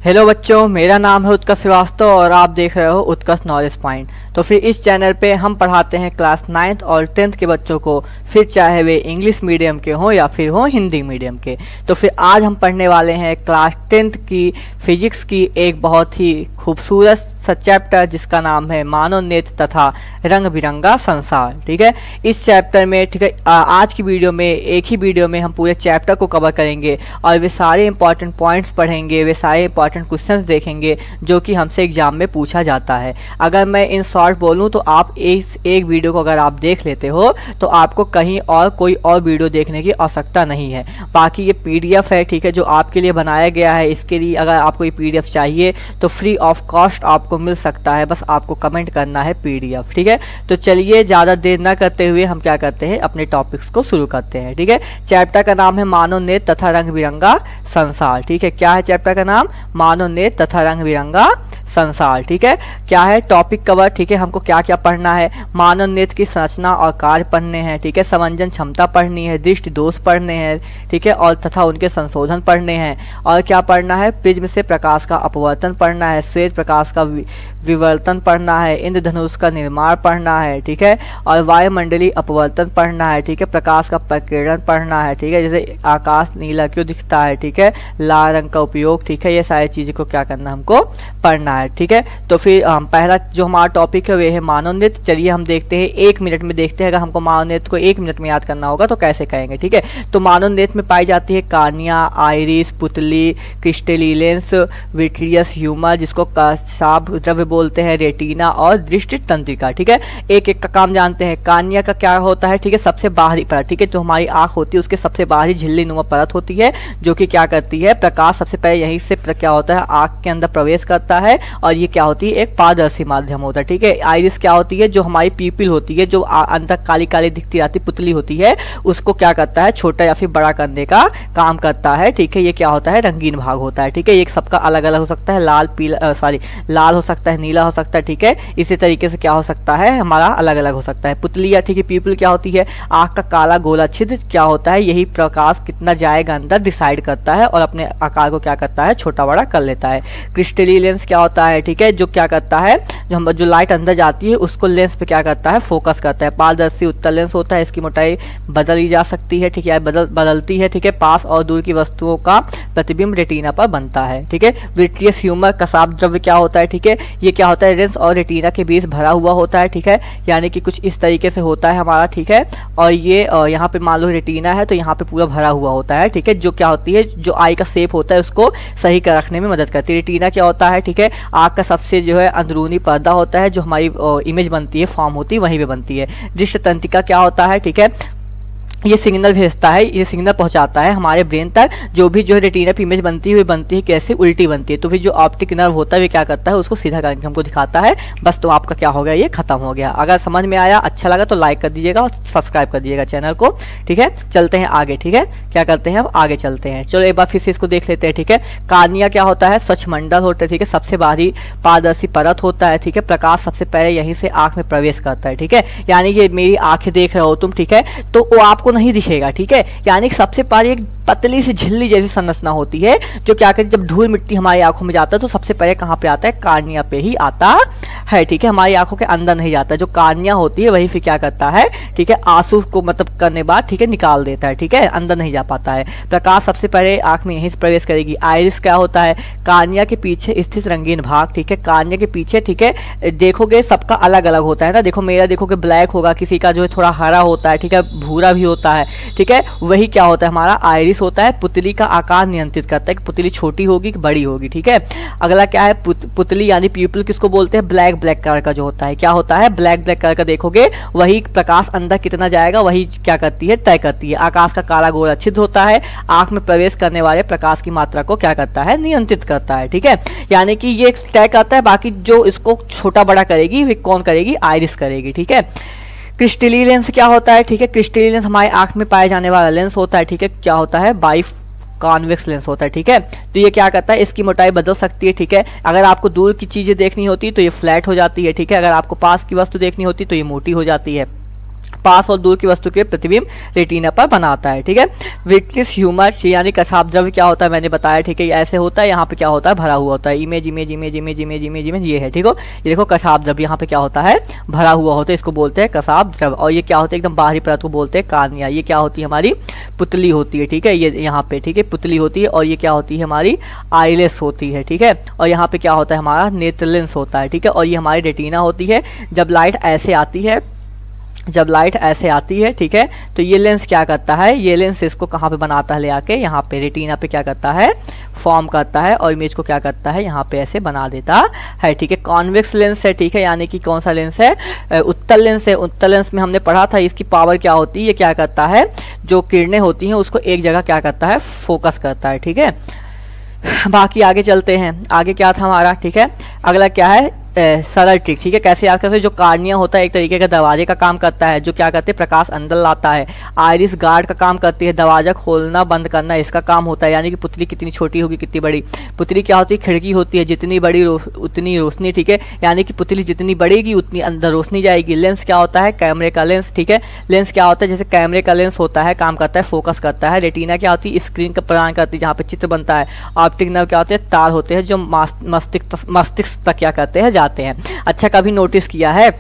Hello बच्चों, मेरा नाम है उत्कर्ष श्रीवास्तव और आप देख रहे हो उत्कर्ष नॉलेज पॉइंट। तो फिर इस चैनल पे हम पढ़ाते हैं क्लास 9th और 10th के बच्चों को, फिर चाहे वे इंग्लिश मीडियम के हों या फिर हों हिंदी मीडियम के। तो फिर आज हम पढ़ने वाले हैं क्लास 10th की फिजिक्स की एक बहुत ही खूबसूरत सा चैप्टर जिसका नाम है मानव नेत्र तथा रंग बिरंगा संसार। ठीक है, इस चैप्टर में ठीक है आज की वीडियो में एक ही वीडियो में हम पूरे चैप्टर को कवर करेंगे और वे सारे इंपॉर्टेंट पॉइंट्स पढ़ेंगे, वे सारे इंपॉर्टेंट क्वेश्चंस देखेंगे जो कि हमसे एग्जाम में पूछा जाता है। अगर मैं इन शॉर्ट बोलूं तो आप इस एक वीडियो को अगर आप देख लेते हो तो आपको कहीं और कोई और वीडियो देखने की आवश्यकता नहीं है। बाकी ये PDF है, ठीक है, जो आपके लिए बनाया गया है। इसके लिए अगर आपको ये PDF चाहिए तो फ्री ऑफ कॉस्ट आपको मिल सकता है, बस आपको कमेंट करना है PDF। ठीक है, तो चलिए ज़्यादा देर ना करते हुए हम क्या करते हैं, अपने टॉपिक्स को शुरू करते हैं। ठीक है, चैप्टर का नाम है मानव नेत्र तथा रंग बिरंगा संसार। ठीक है, क्या है चैप्टर का नाम? मानव नेत्र तथा रंग बिरंगा संसार। ठीक है, क्या है टॉपिक कवर? ठीक है, हमको क्या क्या पढ़ना है? मानव नेत्र की संरचना और कार्य पढ़ने हैं। ठीक है, समंजन क्षमता पढ़नी है, दृष्टि दोष पढ़ने हैं। ठीक है, और तथा उनके संशोधन पढ़ने हैं। और क्या पढ़ना है? प्रिज्म से प्रकाश का अपवर्तन पढ़ना है, श्वेत प्रकाश का विवर्तन पढ़ना है, इंद्रधनुष का निर्माण पढ़ना है। ठीक है, और वायुमंडलीय अपवर्तन पढ़ना है। ठीक है, प्रकाश का प्रकीर्णन पढ़ना है। ठीक है, जैसे आकाश नीला क्यों दिखता है। ठीक है, लाल रंग का उपयोग। ठीक है, ये सारी चीज़ों को क्या करना हमको पढ़ना है। ठीक है, तो फिर पहला जो हमारा टॉपिक है वे है मानव नेत्र। चलिए हम देखते हैं, 1 मिनट में देखते हैं। अगर हमको मानव नेत्र को 1 मिनट में याद करना होगा तो कैसे करेंगे। ठीक है, तो मानव नेत्र में पाई जाती है कार्निया, आइरिस, पुतली, क्रिस्टली लेंस, विट्रियस ह्यूमर जिसको कसाब द्रव्य बोलते हैं, रेटिना और दृष्टि तंत्रिका। ठीक है, एक एक का काम जानते हैं। कार्निया का क्या होता है? ठीक है, सबसे बाहरी परत। ठीक है, जो हमारी आंख होती है उसके सबसे बाहरी झिल्ली नुमा परत होती है जो कि क्या करती है, प्रकाश सबसे पहले यहीं से क्या होता है, आंख के अंदर प्रवेश करता है और ये क्या होती है, एक पारदर्शी माध्यम होता है। ठीक है, आइरिस क्या होती है, जो हमारी पीपिल होती है, जो अंदर काली काली दिखती रहती पुतली होती है, उसको क्या करता है, छोटा या फिर बड़ा करने का काम करता है। ठीक है, ये क्या होता है, रंगीन भाग होता है। ठीक है, ये सबका अलग अलग हो सकता है, लाल हो सकता है, नीला हो सकता है। ठीक है, इसी तरीके से क्या हो सकता है, हमारा अलग अलग हो सकता है। पुतली या ठीक है पीपल क्या होती है, आंख का काला गोला छिद्र क्या होता है, यही प्रकाश कितना जाएगा अंदर डिसाइड करता है और अपने आकार को क्या करता है, छोटा बड़ा कर लेता है। क्रिस्टली लेंस क्या होता है, ठीक है, जो क्या करता है, जो लाइट अंदर जाती है उसको लेंस पे क्या करता है, फोकस करता है। पारदर्शी उत्तल लेंस होता है, इसकी मोटाई बदली जा सकती है। ठीक है, बदलती है। ठीक है, पास और दूर की वस्तुओं का प्रतिबिंब रेटिना पर बनता है। ठीक है, विट्रियस ह्यूमर कसाब द्रव्य क्या होता है, ठीक है, ये क्या होता है, लेंस और रेटिना के बीच भरा हुआ होता है। ठीक है, यानी कि कुछ इस तरीके से होता है हमारा। ठीक है, और ये यहाँ पे मान लो रेटिना है तो यहाँ पे पूरा भरा हुआ होता है। ठीक है, जो क्या होती है, जो आई का शेप होता है उसको सही कर रखने में मदद करती है। रेटिना क्या होता है, ठीक है, आँख का सबसे जो है अंदरूनी पर्दा होता है, जो हमारी इमेज बनती है, फॉर्म होती है, वहीं पे बनती है। दृष्टि तंत्रिका क्या होता है, ठीक है, ये सिग्नल भेजता है, ये सिग्नल पहुंचाता है हमारे ब्रेन तक। जो भी जो है रेटिना पे इमेज बनती है कैसे, उल्टी बनती है। तो फिर जो ऑप्टिक नर्व होता है वो क्या करता है, उसको सीधा करके हमको दिखाता है। बस तो आपका क्या हो गया, ये खत्म हो गया। अगर समझ में आया, अच्छा लगा तो लाइक कर दीजिएगा और सब्सक्राइब कर दीजिएगा चैनल को। ठीक है, चलते हैं आगे। ठीक है, क्या करते हैं, अब आगे चलते हैं। चलो एक बार फिर से इसको देख लेते हैं। ठीक है, कार्निया क्या होता है, स्वच्छ मंडल होता है। ठीक है, सबसे बाहरी पारदर्शी परत होता है। ठीक है, प्रकाश सबसे पहले यहीं से आंख में प्रवेश करता है। ठीक है, यानी कि मेरी आंखें देख रहे हो तुम, ठीक है, तो वो आपको नहीं दिखेगा। ठीक है, यानी सबसे पहले एक पतली सी झिल्ली जैसी संरचना होती है जो क्या करती है, जब धूल मिट्टी हमारी आंखों में जाता है तो सबसे पहले कहाँ पे आता है, कार्निया पे ही आता है। ठीक है, हमारी आंखों के अंदर नहीं जाता है। जो कार्निया होती है वही फिर क्या करता है, ठीक है, आंसू को मतलब करने बाद ठीक है निकाल देता है। ठीक है, अंदर नहीं जा पाता है। प्रकाश सबसे पहले आंख में यहीं से प्रवेश करेगी। आइरिस क्या होता है, कार्निया के पीछे स्थित रंगीन भाग। ठीक है, कार्निया के पीछे, ठीक है, देखोगे सबका अलग अलग होता है ना। देखो मेरा देखोगे ब्लैक होगा, किसी का जो है थोड़ा हरा होता है, ठीक है, भूरा भी होता है। ठीक है, वही क्या होता है, हमारा आइरिस होता है। पुतली का आकार नियंत्रित करता है कि पुतली छोटी होगी कि बड़ी होगी। ठीक है, अगला क्या है, पुतली यानी प्यूपिल किसको बोलते हैं, ब्लैक कलर का जो होता है, क्या होता है, ब्लैक कलर का देखोगे वही प्रकाश अंदर कितना जाएगा वही क्या करती है, तय करती है। आकाश का काला गोला छिद्र होता है, आंख में प्रवेश करने वाले प्रकाश की मात्रा को क्या करता है, नियंत्रित करता है। ठीक है, यानी कि ये तय करता है, बाकी जो इसको छोटा बड़ा करेगी वे कौन करेगी, आइरिस करेगी। ठीक है, क्रिस्टली लेंस क्या होता है, ठीक है, क्रिस्टली लेंस हमारे आंख में पाए जाने वाला लेंस होता है। ठीक है, क्या होता है, बाई कॉन्वेक्स लेंस होता है। ठीक है, तो ये क्या करता है, इसकी मोटाई बदल सकती है। ठीक है, अगर आपको दूर की चीजें देखनी होती है तो ये फ्लैट हो जाती है। ठीक है, अगर आपको पास की वस्तु देखनी होती है तो ये मोटी हो जाती है। पास और दूर की वस्तु के प्रतिबिंब रेटिना पर बनाता है। ठीक है, विट्रियस ह्यूमर यानी कसाब द्रव्य क्या होता है मैंने बताया। ठीक है, ऐसे होता है, यहाँ पे क्या होता है भरा हुआ होता है, image image image image image image image ये है। ठीक हो, ये देखो कसाब द्रव्य यहाँ पे क्या होता है भरा हुआ होता है, इसको बोलते हैं कसाब द्रव्य। और ये क्या होता है एकदम बाहरी परत को बोलते हैं कार्निया। ये क्या होती है हमारी पुतली होती है। ठीक है, ये यहाँ पे ठीक है पुतली होती है। और ये क्या होती है हमारी आइलेस होती है। ठीक है, और यहाँ पे क्या होता है हमारा नेत्र लेंस होता है। ठीक है, और ये हमारी रेटिना होती है। जब लाइट ऐसे आती है, जब लाइट ऐसे आती है, ठीक है, तो ये लेंस क्या करता है, ये लेंस इसको कहाँ पे बनाता है ले आके यहाँ पे रेटिना पे क्या करता है फॉर्म करता है और इमेज को क्या करता है यहाँ पे ऐसे बना देता है। ठीक है, कॉन्वेक्स लेंस है। ठीक है, यानी कि कौन सा लेंस है, उत्तल लेंस है। उत्तल लेंस में हमने पढ़ा था इसकी पावर क्या होती है, ये क्या करता है जो किरणें होती हैं उसको एक जगह क्या करता है फोकस करता है। ठीक है, बाकी आगे चलते हैं, आगे क्या था हमारा। ठीक है, अगला क्या है सरल ट्रिक। ठीक है, कैसे याद करते हैं, जो कार्निया होता है एक तरीके का दरवाजे का काम करता है, जो क्या करते हैं प्रकाश अंदर लाता है। आइरिस गार्ड का काम करती है, दरवाजा खोलना बंद करना इसका काम होता है। यानी कि पुतली कितनी छोटी होगी कितनी बड़ी, पुतली क्या होती है खिड़की होती है, जितनी बड़ी उतनी रोशनी। ठीक है, यानी कि पुतली जितनी बढ़ेगी उतनी अंदर रोशनी जाएगी। लेंस क्या होता है कैमरे का लेंस। ठीक है, लेंस क्या होता है जैसे कैमरे का लेंस होता है, काम करता है फोकस करता है। रेटिना क्या होती है स्क्रीन का प्रदान करती है जहाँ पे चित्र बनता है। ऑप्टिक नर्व क्या होते हैं तार होते हैं जो मस्तिष्क तक क्या करते हैं जाते हैं। अच्छा, कभी नोटिस किया है,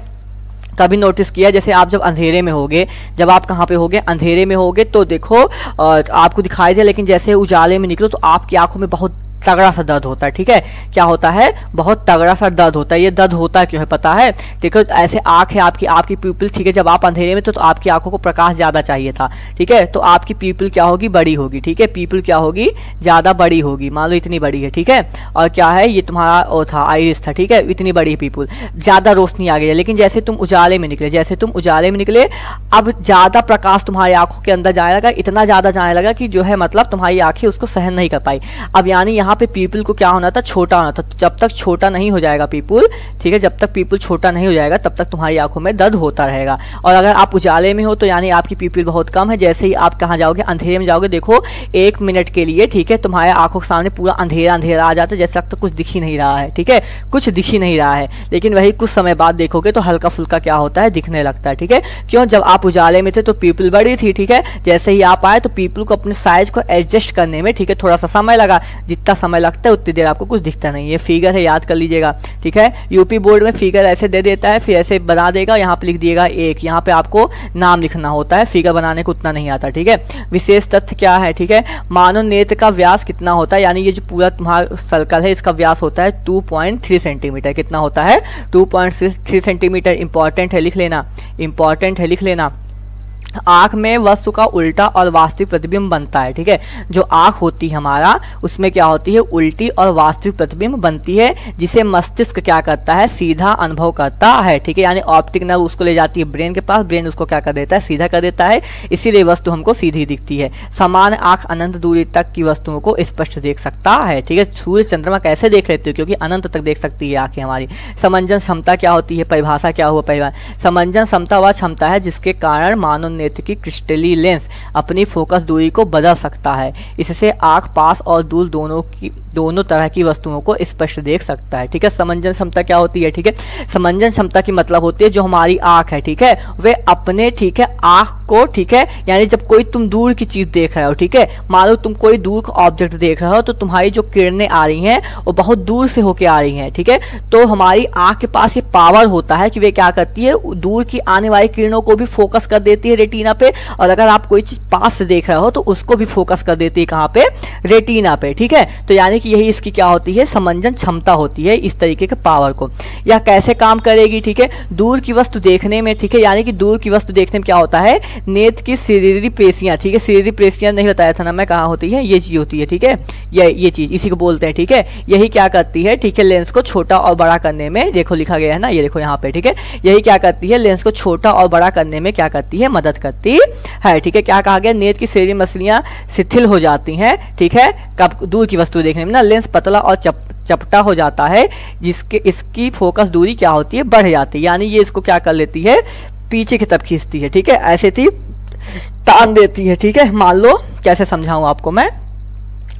कभी नोटिस किया जैसे आप जब अंधेरे में होगे, जब आप कहाँ पे होगे अंधेरे में होगे तो देखो आपको दिखाई दे, लेकिन जैसे उजाले में निकलो तो आपकी आंखों में बहुत तगड़ा सा दर्द होता है। ठीक है, क्या होता है बहुत तगड़ा सा दर्द होता है। ये दर्द होता क्यों है पता है। ठीक है, ऐसे आंख है आपकी प्यूपिल। ठीक है, जब आप अंधेरे में तो आपकी आंखों को प्रकाश ज़्यादा चाहिए था। ठीक है, तो आपकी प्यूपिल क्या होगी बड़ी होगी। ठीक है, प्यूपिल क्या होगी ज़्यादा बड़ी होगी, मान लो इतनी बड़ी है। ठीक है, और क्या है ये तुम्हारा वो था आइरिस था। ठीक है, इतनी बड़ी प्यूपिल, ज़्यादा रोशनी आ गई है। लेकिन जैसे तुम उजाले में निकले, जैसे तुम उजाले में निकले अब ज़्यादा प्रकाश तुम्हारी आंखों के अंदर जाने लगा, इतना ज़्यादा जाने लगा कि जो है मतलब तुम्हारी आंखें उसको सहन नहीं कर पाई। अब यानी यहाँ पे पीपल को क्या होना था छोटा होना था। जब तक छोटा नहीं हो जाएगा पीपल, ठीक है, जब तक पीपल छोटा नहीं हो जाएगा तब तक तुम्हारी आंखों में दर्द होता रहेगा। और अगर आप उजाले में हो तो यानी आपकी पीपल बहुत कम है। जैसे ही आप कहाँ जाओगे अंधेरे में जाओगे, देखो 1 मिनट के लिए ठीक है तुम्हारे आंखों के सामने पूरा अंधेरा अंधेरा आ जाता है, जैसे अब तक कुछ दिख ही नहीं रहा है। ठीक है, कुछ दिख ही नहीं रहा है, लेकिन वही कुछ समय बाद देखोगे तो हल्का फुल्का क्या होता है दिखने लगता है। ठीक है, क्यों, जब आप उजाले में थे तो पीपल बड़ी थी। ठीक है, जैसे ही आप आए तो पीपल को अपने साइज को एडजस्ट करने में ठीक है थोड़ा सा समय लगा। जितना समय लगता है उतनी देर आपको कुछ दिखता नहीं। ये फिगर है, याद कर लीजिएगा। ठीक है, यूपी बोर्ड में फिगर ऐसे दे देता है, फिर ऐसे बना देगा, यहाँ पे लिख दिएगा 1, यहाँ पे आपको नाम लिखना होता है, फिगर बनाने को उतना नहीं आता। ठीक है, विशेष तथ्य क्या है। ठीक है, मानव नेत्र का व्यास कितना होता है, यानी ये जो पूरा तुम्हारा सर्कल है इसका व्यास होता है 2.3 सेंटीमीटर। कितना होता है 2.3 सेंटीमीटर। इंपॉर्टेंट है लिख लेना, इंपॉर्टेंट है लिख लेना। आँख में वस्तु का उल्टा और वास्तविक प्रतिबिंब बनता है। ठीक है, जो आँख होती है हमारा उसमें क्या होती है उल्टी और वास्तविक प्रतिबिंब बनती है, जिसे मस्तिष्क क्या करता है सीधा अनुभव करता है। ठीक है, यानी ऑप्टिक नर्व उसको ले जाती है ब्रेन के पास, ब्रेन उसको क्या कर देता है सीधा कर देता है, इसीलिए वस्तु हमको सीधी दिखती है। समान आँख अनंत दूरी तक की वस्तुओं को स्पष्ट देख सकता है। ठीक है, सूर्य चंद्रमा कैसे देख लेते हो, क्योंकि अनंत तक देख सकती है आँखें हमारी। समंजन क्षमता क्या होती है, परिभाषा क्या हुआ परिभाषा। समंजन क्षमता वह क्षमता है जिसके कारण मानव नेत्र की क्रिस्टली लेंस अपनी फोकस दूरी को बदल सकता है। इससे आंख पास और दूर दोनों तरह की वस्तुओं को स्पष्ट देख सकता है। ठीक है, समंजन क्षमता क्या होती है। ठीक है, समंजन क्षमता की मतलब होती है जो हमारी आंख है ठीक है वे अपने ठीक है आंख को ठीक है यानी जब कोई तुम दूर की चीज देख रहे हो, ठीक है, मान लो तुम कोई दूर का ऑब्जेक्ट देख रहे हो तो तुम्हारी जो किरणें आ रही हैं वो बहुत दूर से होके आ रही हैं। ठीक है, तो हमारी आंख के पास ये पावर होता है कि वे क्या करती है दूर की आने वाली किरणों को भी फोकस कर देती है रेटिना पे, और अगर आप कोई चीज पास से देख रहे हो तो उसको भी फोकस कर देती है कहाँ पे, रेटिना पे। ठीक है, तो यानी कि यही इसकी क्या होती है, समंजन क्षमता होती है इस तरीके के पावर को। यह कैसे काम करेगी, ठीक है, दूर की वस्तु देखने में, ठीक है, यानी कि दूर की वस्तु देखने में क्या होता है, नेत्र की शरीरी पेशियां, ठीक है, शरीरी पेशियां नहीं बताया था ना मैं कहाँ होती है, ये चीज होती है। ठीक है, ये चीज इसी को बोलते हैं। ठीक है, यही क्या करती है, ठीक है, लेंस को छोटा और बड़ा करने में, देखो लिखा गया है ना, ये देखो यहाँ पे, ठीक है, यही क्या करती है, लेंस को छोटा और बड़ा करने में क्या करती है, मदद करती है। ठीक है, क्या कहा गया, नेत्र की शरीरी मसलियां शिथिल हो जाती हैं, ठीक है, कब दूर की वस्तु देखने में ना, लेंस पतला और चपटा हो जाता है, जिसके इसकी फोकस दूरी क्या होती है, बढ़ जाती है, यानी ये इसको क्या कर लेती है, पीछे की तरफ खींचती है। ठीक है, ऐसे थी तान देती है। ठीक है, मान लो कैसे समझाऊं आपको मैं,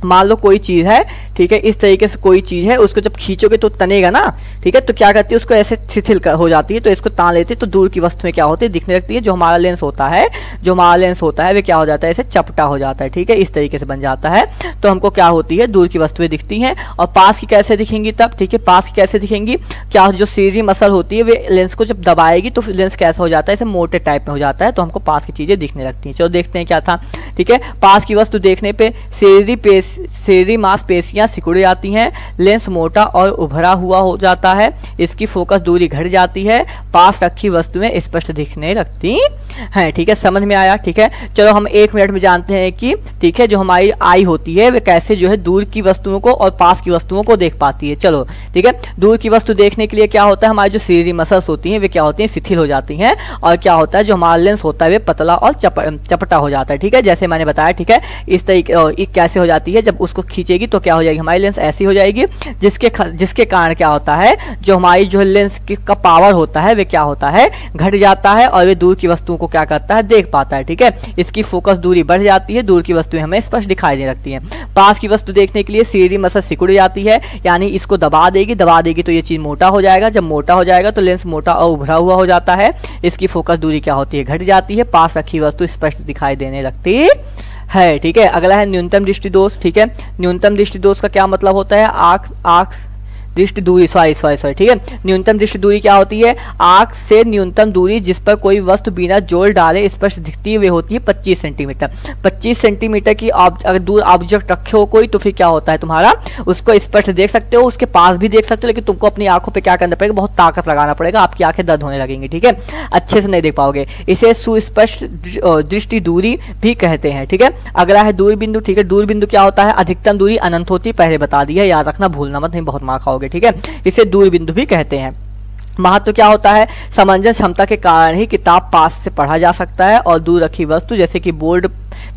मान लो कोई चीज़ है, ठीक ठीक है, इस तरीके से कोई चीज है उसको जब खींचोगे तो तनेगा ना, ठीक है, तो क्या करती है उसको ऐसे शिथिल हो जाती है, तो इसको तान लेती है, तो दूर की वस्तु में क्या होती है दिखने लगती है। जो हमारा लेंस होता है वे क्या हो जाता है, ऐसे चपटा हो जाता है, ठीक है, इस तरीके से बन जाता है। तो हमको क्या होती है, दूर की वस्तुएं दिखती हैं। और पास की कैसे दिखेंगी तब, ठीक है, पास की कैसे दिखेंगी, क्या जो सीधी मसल होती है वे लेंस को जब दबाएगी तो लेंस कैसा हो जाता है, ऐसे मोटे टाइप में हो जाता है, तो हमको पास की चीजें दिखने लगती हैं। चलो देखते हैं क्या था, ठीक है। पास की वस्तु देखने पे शरीरी मांसपेशियां सिकुड़ जाती हैं, लेंस मोटा और उभरा हुआ हो जाता है, इसकी फोकस दूरी घट जाती है, पास रखी वस्तुएं स्पष्ट दिखने लगती हैं, ठीक है, समझ में आया, ठीक है। चलो हम 1 मिनट में जानते हैं कि, ठीक है, जो हमारी आई होती है वे कैसे जो है दूर की वस्तुओं को और पास की वस्तुओं को देख पाती है। चलो ठीक है, दूर की वस्तु देखने के लिए क्या होता है, हमारी जो शरीरी मसल्स होती हैं वे क्या होती हैं, शिथिल हो जाती हैं, और क्या होता है जो हमारा लेंस होता है वे पतला और चपटा हो जाता है, ठीक है, जैसे मैंने बताया, ठीक है। इस तरीके कैसे हो जाती है, जब उसको खींचेगी तो क्या हो जाएगी, हमारी लेंस ऐसी हो जाएगी, जिसके कारण क्या होता है, जो हमारी जो लेंस का पावर होता है वे क्या होता है, घट जाता है, और वे दूर की वस्तुओं को क्या करता है, देख पाता है, ठीक है। इसकी फोकस दूरी बढ़ जाती है, दूर की वस्तुएं हमें स्पष्ट दिखाई देने लगती हैं। पास की वस्तु देखने के लिए शरीरी मसल सिकुड़ जाती है, यानी इसको दबा देगी तो ये चीज मोटा हो जाएगा, जब मोटा हो जाएगा तो लेंस मोटा और उभरा हुआ हो जाता है, इसकी फोकस दूरी क्या होती है, घट जाती है, पास रखी वस्तु स्पष्ट दिखाई देने लगती है, ठीक है। अगला है न्यूनतम दृष्टि दोष, ठीक है। न्यूनतम दृष्टि दोष का क्या मतलब होता है, आंख दृष्टि दूरी, सॉरी, ठीक है। न्यूनतम दृष्टि दूरी क्या होती है, आंख से न्यूनतम दूरी जिस पर कोई वस्तु बिना जोर डाले स्पष्ट दिखती है वे होती है 25 सेंटीमीटर। 25 सेंटीमीटर की अगर दूर ऑब्जेक्ट रखे हो कोई, तो फिर क्या होता है तुम्हारा, उसको स्पष्ट देख सकते हो, उसके पास भी देख सकते हो, लेकिन तुमको अपनी आंखों पे क्या करना पड़ेगा, बहुत ताकत लगाना पड़ेगा, आपकी आंखें दर्द होने लगेंगी, ठीक है, अच्छे से नहीं देख पाओगे। इसे सुस्पष्ट दृष्टि दूरी भी कहते हैं, ठीक है। अगला है दूर बिंदु, ठीक है। दूर बिंदु क्या होता है, अधिकतम दूरी अनंत होती है, पहले बता दिया, याद रखना, भूलना मत, नहीं बहुत मार खाओगे, ठीक है। इसे दूर बिंदु भी कहते हैं। महत्व क्या होता है, समंजस क्षमता के कारण ही किताब पास से पढ़ा जा सकता है और दूर रखी वस्तु जैसे कि बोर्ड,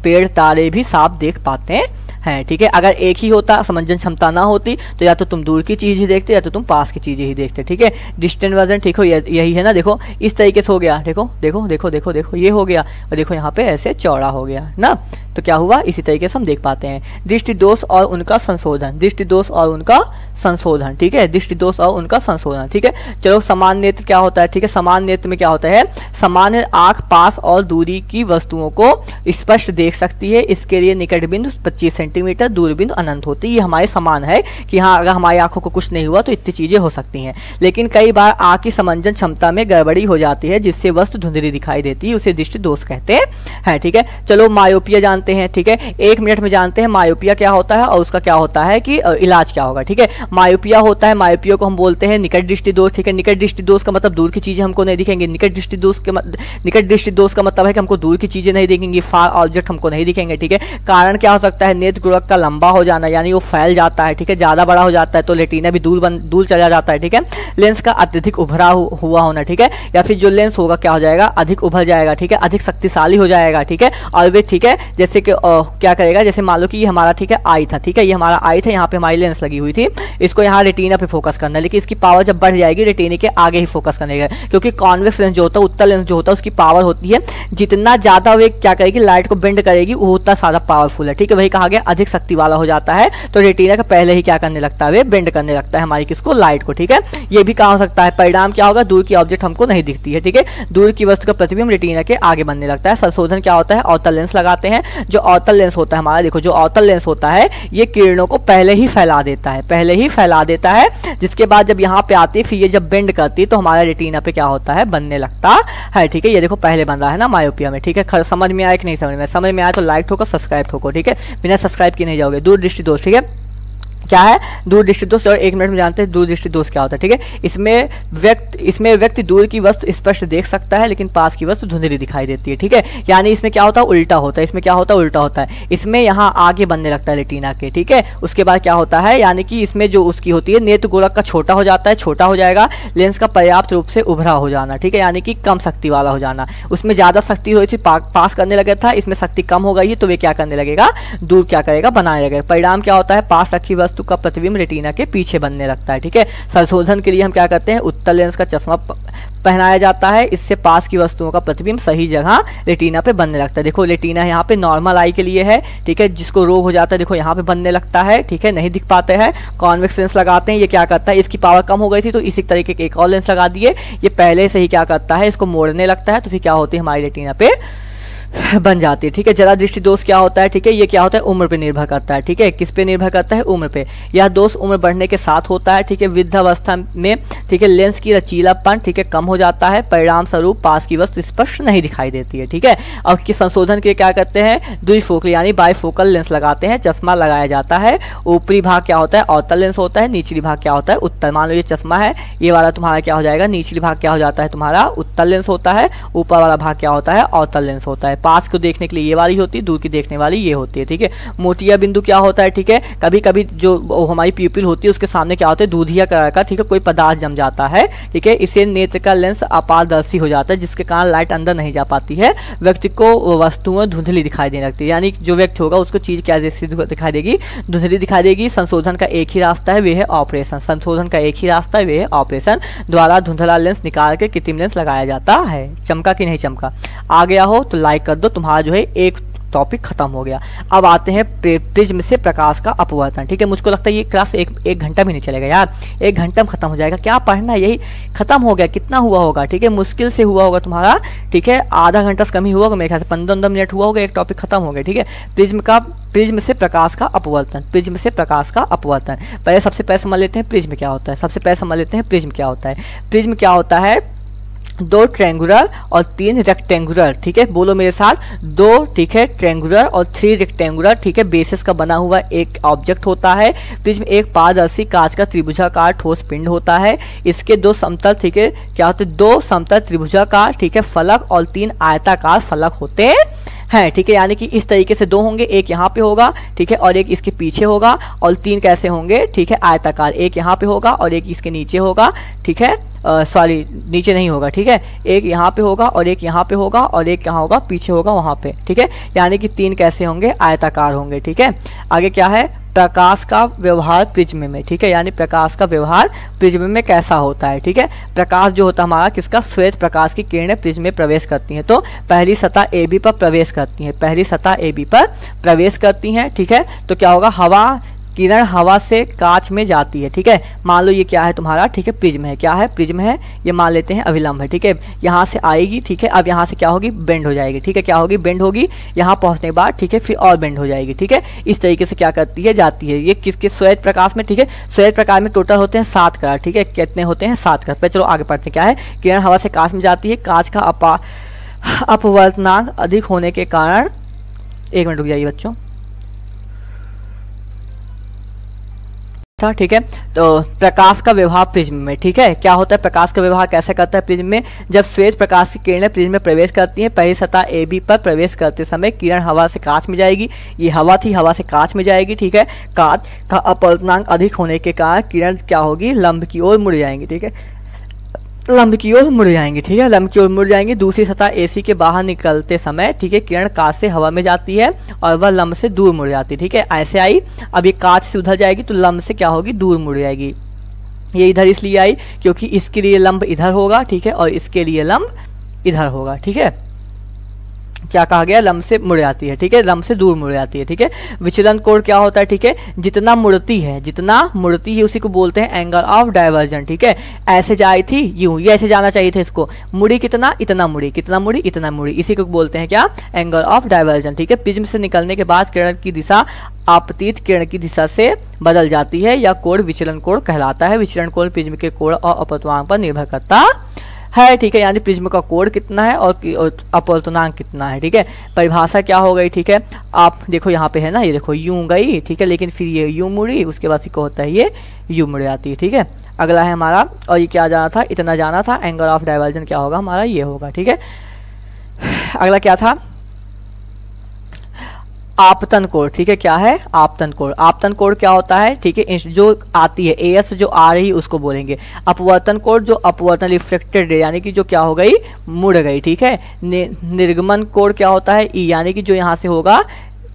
पेड़, तारे भी साफ देख पाते हैं, ठीक है। अगर एक ही होता, समंजन क्षमता ना होती, तो या तो तुम दूर की चीज ही देखते या तो तुम पास की चीजें ही देखते, ठीक है। डिस्टेंट वर्जन, ठीक हो, यही है ना, देखो इस तरीके से हो गया, देखो देखो देखो देखो देखो ये हो गया, और देखो यहाँ पे ऐसे चौड़ा हो गया ना, तो क्या हुआ, इसी तरीके से हम देख पाते हैं। दृष्टि दोष और उनका संशोधन, दृष्टि दोष और उनका संशोधन, ठीक है, दृष्टि दोष और उनका संशोधन, ठीक है। चलो समान नेत्र क्या होता है, ठीक है। समान नेत्र में क्या होता है, सामान्य आंख पास और दूरी की वस्तुओं को स्पष्ट देख सकती है, इसके लिए निकट बिंदु 25 सेंटीमीटर, दूर बिंदु अनंत होती है। ये हमारे समान है कि हाँ, अगर हमारी आंखों को कुछ नहीं हुआ तो इतनी चीजें हो सकती हैं, लेकिन कई बार आंख की समंजन क्षमता में गड़बड़ी हो जाती है, जिससे वस्तु धुंधली दिखाई देती है, उसे दृष्टि दोष कहते हैं, ठीक है। चलो मायोपिया जानते हैं, ठीक है, 1 मिनट में जानते हैं मायोपिया क्या होता है और उसका क्या होता है कि इलाज क्या होगा, ठीक है। मायोपिया होता है, मायोपिया को हम बोलते हैं निकट दृष्टि दोष, ठीक है। निकट दृष्टि दोष का मतलब दूर की चीजें हमको नहीं दिखेंगी। निकट दृष्टि दोष का मतलब है कि हमको दूर की चीजें नहीं दिखेंगी, फार ऑब्जेक्ट हमको नहीं दिखेंगे, ठीक है। कारण क्या हो सकता है, नेत्र गुणक का लंबा हो जाना, यानी वो फैल जाता है, ठीक है, ज्यादा बड़ा हो जाता है, तो रेटिना भी दूर चला जाता है, ठीक है। लेंस का अत्यधिक उभरा हुआ होना, ठीक है, या फिर जो लेंस होगा क्या हो जाएगा, अधिक उभर जाएगा, ठीक है, अधिक शक्तिशाली हो जाएगा, ठीक है। और वे, ठीक है, जैसे कि क्या करेगा, जैसे मान लो कि ये हमारा, ठीक है, आई था, ठीक है, ये हमारा आई था, यहाँ पे हमारी लेंस लगी हुई थी, इसको यहाँ रेटिना पे फोकस करना है, लेकिन इसकी पावर जब बढ़ जाएगी रेटिना के आगे ही फोकस करने का, क्योंकि कॉन्वेक्स लेंस जो होता है, उत्तल लेंस जो होता है, उसकी पावर होती है, जितना ज्यादा वे क्या करेगी, लाइट को बेंड करेगी, वो उतना ज्यादा पावरफुल है, ठीक है। वही कहा गया अधिक शक्ति वाला हो जाता है, तो रेटिना का पहले ही क्या करने लगता है, वे बेंड करने लगता है हमारी किसको, लाइट को, ठीक है। ये भी कहा हो सकता है। परिणाम क्या होगा, दूर की ऑब्जेक्ट हमको नहीं दिखती है, ठीक है, दूर की वस्तु का प्रतिबिंब रेटिना के आगे बनने लगता है। संशोधन क्या होता है, अवतल लेंस लगाते हैं। जो अवतल लेंस होता है हमारा, देखो जो अवतल लेंस होता है ये किरणों को पहले ही फैला देता है, जिसके बाद जब यहाँ पे आती है, फिर ये जब बेंड करती है तो हमारा रेटिना पे क्या होता है, बनने लगता है, ठीक है। ये देखो पहले बन रहा है ना मायोपिया में, ठीक है। समझ में आया कि नहीं समझ में आया तो लाइक ठोको, सब्सक्राइब ठोको, ठीक है, बिना सब्सक्राइब किए नहीं जाओगे। दूर दृष्टि दोष, ठीक है, क्या है दूर दृष्टि दोष, और 1 मिनट में जानते हैं दूर दृष्टि दोष क्या होता है, ठीक है। इसमें व्यक्ति दूर की वस्तु स्पष्ट देख सकता है, लेकिन पास की वस्तु धुंधली दिखाई देती है, ठीक है। यानी इसमें क्या होता है, उल्टा होता है, इसमें क्या होता है, उल्टा होता है। इसमें यहाँ आगे बनने लगता है रेटिना के, ठीक है। उसके बाद क्या होता है, यानी कि इसमें जो उसकी होती है नेत्र गोलक का छोटा हो जाता है, छोटा हो जाएगा, लेंस का पर्याप्त रूप से उभरा हो जाना, ठीक है, यानी कि कम शक्ति वाला हो जाना। उसमें ज्यादा शक्ति हुई थी, पास करने लगा था, इसमें शक्ति कम हो गई है, तो वे क्या करने लगेगा, दूर क्या करेगा, बनाने लगेगा। परिणाम क्या होता है, पास रखी वस्तु वस्तु का प्रतिबिंब रेटिना के पीछे बनने लगता है। ठीक है, संशोधन के लिए हम क्या करते हैं, उत्तल लेंस का चश्मा पहनाया जाता है, इससे पास की वस्तुओं का प्रतिबिंब सही जगह रेटिना पे बनने लगता है। देखो रेटिना यहाँ पे नॉर्मल आई के लिए है, ठीक है, जिसको रोग हो जाता है देखो यहाँ पे बनने लगता है, ठीक है, नहीं दिख पाते हैं। कॉन्वेक्स लेंस लगाते हैं, ये क्या करता है, इसकी पावर कम हो गई थी तो इसी तरीके के एक और लेंस लगा दिए, ये पहले से ही क्या करता है, इसको मोड़ने लगता है, तो फिर क्या होती है, हमारी रेटिना पे बन जाती है। ठीक है, जरा दृष्टि दोष क्या होता है, ठीक है, ये क्या होता है, उम्र पे निर्भर करता है। ठीक है, किस पे निर्भर करता है, उम्र पे। यह दोष उम्र बढ़ने के साथ होता है। ठीक है, वृद्धावस्था में ठीक है लेंस की लचीलापन ठीक है कम हो जाता है, परिणाम स्वरूप पास की वस्तु स्पष्ट नहीं दिखाई देती है। ठीक है, अब किस संशोधन के लिए क्या करते हैं, द्विफोकल यानी बाईफोकल लेंस लगाते हैं, चश्मा लगाया जाता है। ऊपरी भाग क्या होता है, अवतल लेंस होता है, निचली भाग क्या होता है, उत्तल। मान लो ये चश्मा है, ये वाला तुम्हारा क्या हो जाएगा, निचली भाग क्या हो जाता है, तुम्हारा उत्तल लेंस होता है, ऊपर वाला भाग क्या होता है, अवतल लेंस होता है। पास को देखने के लिए ये वाली होती है, दूर की देखने वाली ये होती है। ठीक है, मोतिया बिंदु क्या होता है, ठीक है, कभी कभी जो हमारी प्यूपिल होती है उसके सामने क्या होता है, दूधिया कलर का ठीक है कोई पदार्थ जम जाता है। ठीक है, इसे नेत्र का लेंस अपारदर्शी हो जाता है, जिसके कारण लाइट अंदर नहीं जा पाती है, व्यक्ति को वस्तुएं धुंधली दिखाई देने लगती है। यानी जो व्यक्ति होगा उसको चीज क्या जैसी दिखाई देगी, धुंधली दिखाई देगी। संशोधन का एक ही रास्ता है, वे है ऑपरेशन। संशोधन का एक ही रास्ता है, वे है ऑपरेशन द्वारा धुंधला लेंस निकाल के कृत्रिम लेंस लगाया जाता है। चमका कि नहीं चमका, आ गया हो तो लाइक कर दो, तुम्हारा जो है एक टॉपिक खत्म हो गया। अब आते हैं प्रिज्म से प्रकाश का अपवर्तन। ठीक है, मुझको लगता है ये क्लास एक घंटा भी नहीं चलेगा यार, 1 घंटा में खत्म हो जाएगा। क्या पढ़ना है, यही खत्म हो गया। कितना हुआ होगा, ठीक है, मुश्किल से हुआ होगा तुम्हारा, ठीक है, आधा घंटा से कम ही हुआ होगा, मेरे ख्याल से 15 मिनट हुआ होगा, एक टॉपिक खत्म हो गया। ठीक है, प्रिज्म से प्रकाश का अपवर्तन, प्रिज्म से प्रकाश का अपवर्तन। पहले सबसे पहले समझ लेते हैं प्रिज्म क्या होता है। सबसे पहले समझ लेते हैं प्रिज्म क्या होता है। प्रिज्म क्या होता है, 2 ट्रायंगुलर और 3 रेक्टेंगुलर, ठीक है, बोलो मेरे साथ, 2 ठीक है ट्रायंगुलर और 3 रेक्टेंगुलर ठीक है बेसिस का बना हुआ एक ऑब्जेक्ट होता है। प्रिज्म एक पारदर्शी कांच का त्रिभुजाकार ठोस पिंड होता है। इसके 2 समतल ठीक है क्या होते हैं, 2 समतल त्रिभुजाकार ठीक है फलक और 3 आयताकार फलक होते हैं। ठीक है, यानी कि इस तरीके से 2 होंगे, एक यहाँ पे होगा ठीक है और एक इसके पीछे होगा, और 3 कैसे होंगे, ठीक है आयताकार, एक यहाँ पे होगा और एक इसके नीचे होगा। ठीक है, सॉरी नीचे नहीं होगा, ठीक है, एक यहाँ पे होगा और एक यहाँ पे होगा और एक कहाँ होगा, पीछे होगा वहाँ पे। ठीक है, यानी कि 3 कैसे होंगे, आयताकार होंगे। ठीक है, आगे क्या है, प्रकाश का व्यवहार प्रिज्म में। ठीक है, यानी प्रकाश का व्यवहार प्रिज्म में कैसा होता है। ठीक है, प्रकाश जो होता है हमारा किसका, श्वेत प्रकाश की किरणें प्रिज्म में प्रवेश करती हैं, तो पहली सतह AB पर प्रवेश करती हैं, पहली सतह AB पर प्रवेश करती हैं। ठीक है, तो क्या होगा, हवा किरण हवा से कांच में जाती है। ठीक है, मान लो ये क्या है तुम्हारा, ठीक है प्रिज्म है, क्या है प्रिज्म है, ये मान लेते हैं अभिलंब है। ठीक है, यहाँ से आएगी, ठीक है, अब यहाँ से क्या होगी, बेंड हो जाएगी। ठीक है, क्या होगी, बेंड होगी, यहाँ पहुँचने के बाद ठीक है फिर और बेंड हो जाएगी। ठीक है, इस तरीके से क्या करती है, जाती है। ये किसके, श्वेत प्रकाश में। ठीक है, श्वेत प्रकाश में टोटल होते हैं 7 कलर। ठीक है, कितने होते हैं, 7 कलर। चलो आगे पढ़ते हैं, क्या है, किरण हवा से कांच में जाती है, कांच का अपवर्तनांक अधिक होने के कारण, 1 मिनट रुक जाइए बच्चों। ठीक है, तो प्रकाश का व्यवहार प्रिज्म में। ठीक है, क्या होता है, प्रकाश का व्यवहार कैसे करता है प्रिज्म में, जब श्वेत प्रकाश की किरणें प्रिज्म में प्रवेश करती हैं, पहली सतह AB पर प्रवेश करते समय किरण हवा से कांच में जाएगी, ये हवा थी, हवा से कांच में जाएगी। ठीक है, कांच का अपवर्तनांक अधिक होने के कारण किरण क्या होगी, लंब की ओर मुड़ जाएंगी। ठीक है, लंब की ओर मुड़ जाएंगे। ठीक है, लंब की ओर मुड़ जाएंगे। दूसरी सतह AC के बाहर निकलते समय ठीक है किरण कांच से हवा में जाती है और वह लंब से दूर मुड़ जाती है। ठीक है, ऐसे आई, अब ये कांच से उधर जाएगी तो लंब से क्या होगी, दूर मुड़ जाएगी। ये इधर इसलिए आई क्योंकि इसके लिए लंब इधर होगा, ठीक है, और इसके लिए लंब इधर होगा। ठीक है, क्या कहा गया, लंब से मुड़ जाती है। ठीक है, लंब से दूर मुड़ जाती है। ठीक है, विचलन कोण क्या होता है, ठीक है, जितना मुड़ती है उसी को बोलते हैं एंगल ऑफ डाइवर्जन। ठीक है, ऐसे जाई थी यूं, ये ऐसे जाना चाहिए था, इसको मुड़ी कितना, इतना मुड़ी, कितना मुड़ी, इतना मुड़ी, इसी को बोलते हैं क्या, एंगल ऑफ डाइवर्जन। ठीक है, प्रिज्म से निकलने के बाद किरण की दिशा आपतित किरण की दिशा से बदल जाती है, या कोण विचलन कोण कहलाता है। विचलन कोण प्रिज्म के कोण और अपवर्तनांक पर निर्भर करता है। ठीक है, यानी प्रिज्म का कोण कितना है और अपवर्तनांक कितना है। ठीक है, परिभाषा क्या हो गई, ठीक है, आप देखो यहाँ पे है ना, ये देखो यूं गई, ठीक है, लेकिन फिर ये यूं मुड़ी, उसके बाद फिर क्या होता है, ये यूं मुड़ जाती है। ठीक है, अगला है हमारा, और ये क्या जाना था, इतना जाना था, एंगल ऑफ डाइवर्जन क्या होगा हमारा, ये होगा। ठीक है, अगला क्या था, आपतन कोण। ठीक है, क्या है, आपतन कोण। आपतन कोण क्या होता है, ठीक है, जो आती है AS जो आ रही उसको बोलेंगे। अपवर्तन कोण जो अपवर्तन रिफ्लेक्टेड रे, यानी कि जो क्या हो गई, मुड़ गई। ठीक है, निर्गमन कोण क्या होता है, E, यानी कि जो यहाँ से होगा